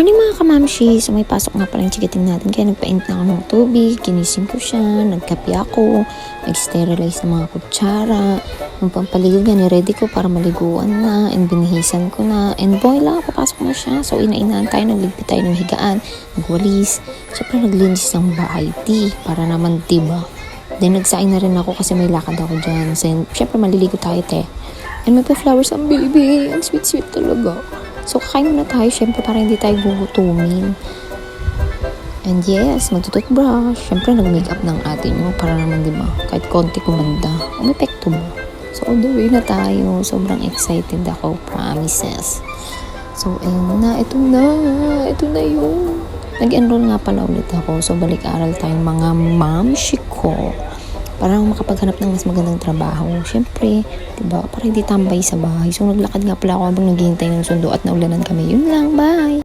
Morning mga kamamshi! So may pasok nga pala yung chikiting natin kaya nagpaint na ako ng tubig, ginising ko siya, nagkape ako, nag-sterilize ng mga kutsara, yung pampaligo nga ni-ready ko para maliguan na, and binihisan ko na, and boy lang, papasok na siya. So inainaan tayo, nagligpit tayo ng higaan, nagwalis, syempre naglinis ng bahay, para naman diba. Then nagsaing na rin ako kasi may lakad ako dyan, so syempre maliligo tayo and may pa-flowers ang baby, ang sweet-sweet talaga. So, kakain muna tayo, syempre, para hindi tayo gugutumin. And yes, magtututbrush. Syempre, nag-makeup ng atin mo para naman, di ba? Kahit konti kumanda, umepekto mo. So, all the way na tayo. Sobrang excited ako, promises. So, ayun na, ito na yun. Nag-enroll nga pala ulit ako. So, balik-aral tayong mga mamshi ko. Para makapaghanap ng mas magandang trabaho. Siyempre, diba? Para hindi tambay sa bahay. So, naglakad nga pala ako habang naghihintay ng sundo at naulanan kami. Yun lang, bye!